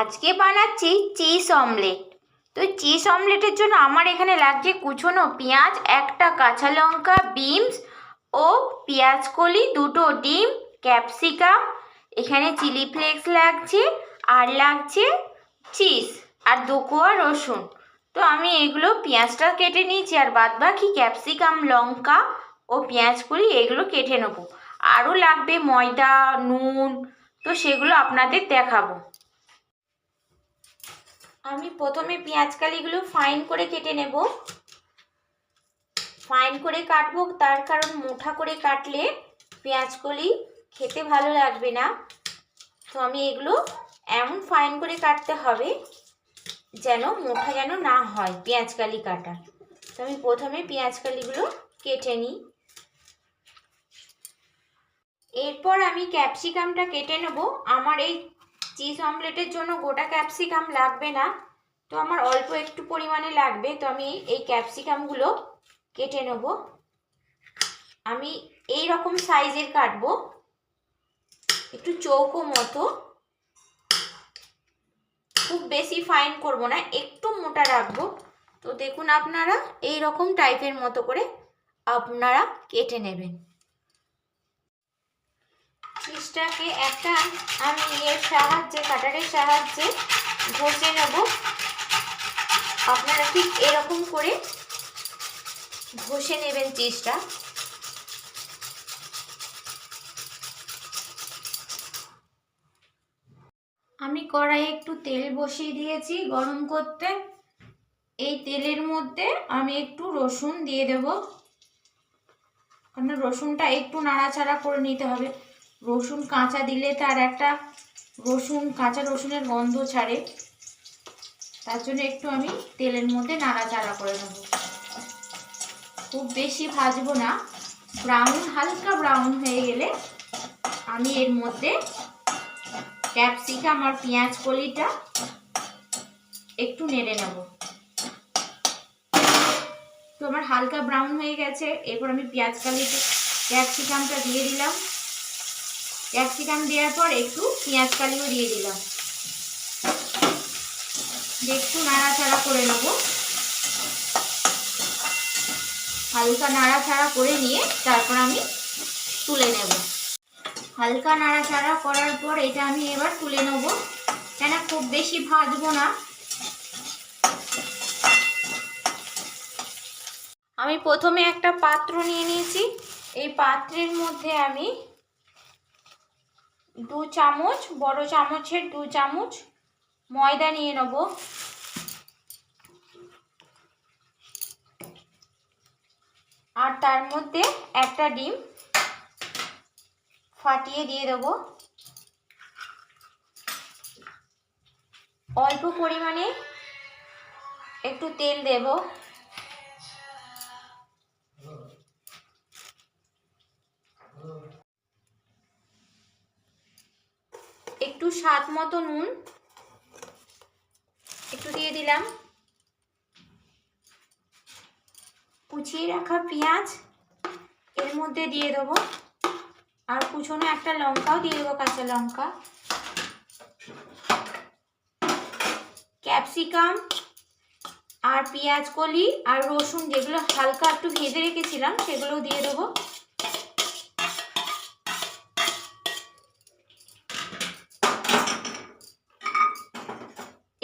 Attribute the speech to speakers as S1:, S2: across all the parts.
S1: আজকে বানাচ্ছি cheese omelette. তো চিজ অমলেটের জন্য আমার এখানে লাগছে কুচনো পেঁয়াজ, একটা কাঁচা লঙ্কা, বিনস ও পেঁয়াজ কলি, দুটো ডিম, ক্যাপসিকাম, এখানে চিলি ফ্লেক্স লাগছে, আর লাগছে চিজ, আর 2 কোয়া রসুন। তো আমি এগুলো পেঁয়াজটা কেটে নিয়েছি, আর বাদ বাকি ক্যাপসিকাম, লঙ্কা ও পেঁয়াজ কলি এগুলো কেটে নেবো। আরও লাগবে ময়দা, নুন, তো সেগুলো আপনাদের দেখাবো। আমি প্রথমে পেঁয়াজ কালিগুলো ফাইন করে কেটে নেব। ফাইন করে কাটবো, তার কারণ মোটা করে কাটলে পেঁয়াজ কলি খেতে ভালো লাগবে না। তো আমি এগুলো এমন ফাইন করে কাটতে হবে যেন মোটা যেন না হয় পেঁয়াজ কালি কাটা। তো আমি প্রথমে পেঁয়াজ কালিগুলো কেটে নিই। এরপর আমি ক্যাপসিকামটা কেটে নেব। আমার এই চিজ অমলেটের জন্য গোটা ক্যাপসিকাম লাগবে না, তো আমার অল্প একটু পরিমাণে লাগবে। তো আমি এই ক্যাপসিকামগুলো কেটে নেব। আমি এই রকম সাইজের কাটবো, একটু চৌকো মতো, খুব বেশি ফাইন করব না, একটু মোটা রাখবো। তো দেখুন আপনারা এই রকম টাইপের মতো করে আপনারা কেটে নেবেন। চিজটাকে একটা আমি কাটারের সাহায্যে ঘষে নেব। আপনারা ঠিক এরকম করে ঘষে নেবেন চিজটা। আমি কড়াইয়ে একটু তেল বসিয়ে দিয়েছি গরম করতে। এই তেলের মধ্যে আমি একটু রসুন দিয়ে দেব, কারণ রসুনটা একটু নাড়াচাড়া করে নিতে হবে। রসুন কাঁচা দিলে তার একটা কাঁচা রসুনের গন্ধ ছাড়ে, তার জন্য একটু আমি তেলের মধ্যে নাড়াচাড়া করে নেব। খুব বেশি ভাজবো না, হালকা ব্রাউন হয়ে গেলে আমি এর মধ্যে ক্যাপসিকাম আর পেঁয়াজ কলিটা একটু নেড়ে নেব। তো আমার হালকা ব্রাউন হয়ে গেছে। এরপর আমি ক্যাপসিকামটা দিয়ে দিলাম। ক্যাপসিকাম দেওয়ার পর একটু পেঁয়াজ কালিও দিয়ে দিলাম, একটু নাড়াচাড়া করে নেব। হালকা নাড়াচাড়া করে নিয়ে তারপর আমি তুলে নেব। হালকা নাড়াচাড়া করার পর এটা আমি এবার তুলে নেব, কেন খুব বেশি ভাজবো না। আমি প্রথমে একটা পাত্র নিয়ে নিয়েছি। এই পাত্রের মধ্যে আমি 2 চামচ, বড় চামচের 2 চামচ ময়দা নিয়ে নেব। আর তার মধ্যে একটা ডিম ফাটিয়ে দিয়ে দেব। অল্প পরিমাণে একটু তেল দেব। একটু স্বাদ মতো নুন একটু দিয়ে দিলাম। কুচিয়ে রাখা পেঁয়াজ এর মধ্যে দিয়ে দেবো, আর কুচনো একটা লঙ্কাও দিয়ে দেবো, কাঁচা লঙ্কা। ক্যাপসিকাম আর পেঁয়াজ কলি আর রসুন যেগুলো হালকা একটু ভেজে রেখেছিলাম সেগুলো দিয়ে দেবো।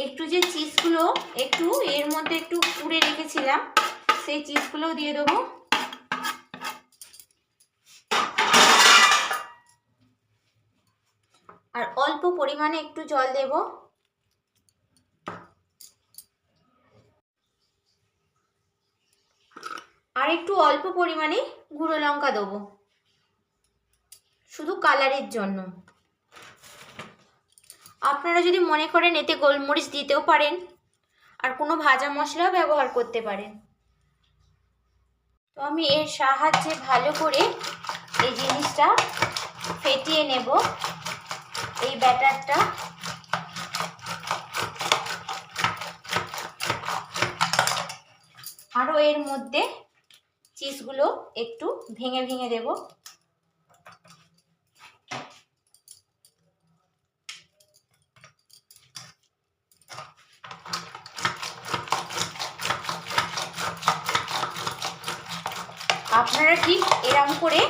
S1: একটু যে চিজগুলো একটু এর মধ্যে একটু পুড়ে রেখেছিলাম সেই চিজগুলোও দিয়ে দেবো। আর অল্প পরিমাণে একটু জল দেব। আর একটু অল্প পরিমাণে গুঁড়ো লঙ্কা দেবো, শুধু কালারের জন্য। আপনারা যদি মনে করেন এতে গোলমরিচ দিতেও পারেন, আর কোনো ভাজা মশলাও ব্যবহার করতে পারেন। তো আমি এর সাহায্যে ভালো করে এই জিনিসটা ফেটিয়ে নেব, এই ব্যাটারটা। আরও এর মধ্যে চিজগুলো একটু ভেঙে ভেঙে দেব। আপনারা ঠিক এরম করে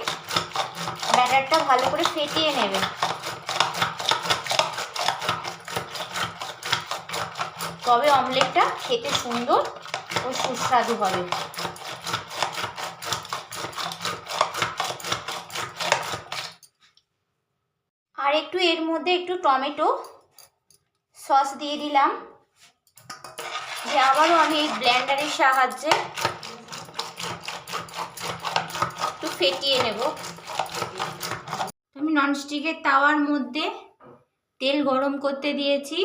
S1: ব্যাটারটা ভালো করে ফেটিয়ে নেবেন। তবে অমলেটটা খেতে সুন্দর ও সুস্বাদু হবে। আর একটু এর মধ্যে একটু টমেটো সস দিয়ে দিলাম, যে আবারও আমি এই ব্লেন্ডারের সাহায্যে একটু ফেটিয়ে নেব। আমি ননস্টিকের তাওয়ার মধ্যে তেল গরম করতে দিয়েছি।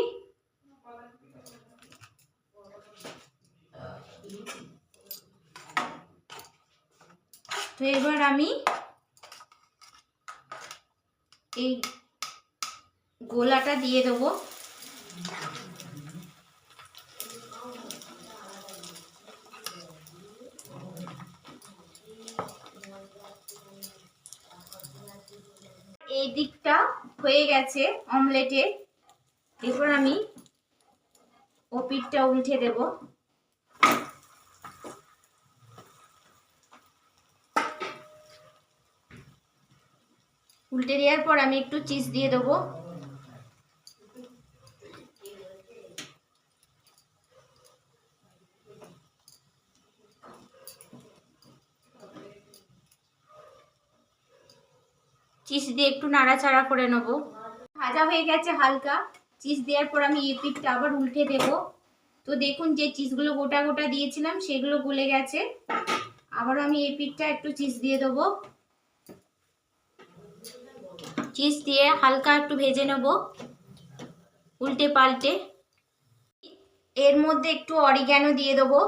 S1: তো এবার আমি এই গোলাটা দিয়ে দেবো। এই দিকটা হয়ে গেছে অমলেটের। এরপর আমি ওপিটটা উল্টে দেব। উল্টে দেওয়ার পর আমি একটু চিজ দিয়ে দেবো। চিজ দিয়ে একটু নাড়াচাড়া করে নেব। ভাজা হয়ে গেছে হালকা। চিজ দেওয়ার পর আমি এই পিঠটা আবার উল্টে দেব। তো দেখুন যে চিজগুলো গোটা গোটা দিয়েছিলাম সেগুলো গলে গেছে। আবার আমি এই পিঠটা একটু চিজ দিয়ে দেবো। চিজ দিয়ে হালকা একটু ভেজে নেব উল্টে পাল্টে। এর মধ্যে একটু অরিগ্যানো দিয়ে দেবো।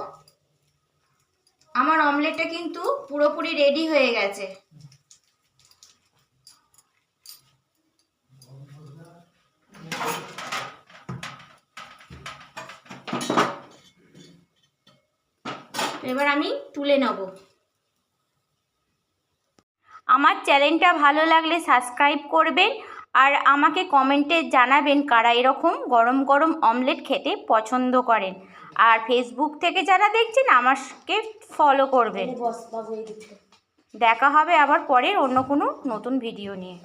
S1: আমার অমলেটটা কিন্তু পুরোপুরি রেডি হয়ে গেছে। এবার আমি তুলে নেব। আমার চ্যানেলটা ভালো লাগলে সাবস্ক্রাইব করবেন আর আমাকে কমেন্টে জানাবেন কারা এরকম গরম গরম অমলেট খেতে পছন্দ করেন। আর ফেসবুক থেকে যারা দেখছেন আমাকে ফলো করবেন। দেখা হবে আবার পরে অন্য কোনো নতুন ভিডিও নিয়ে।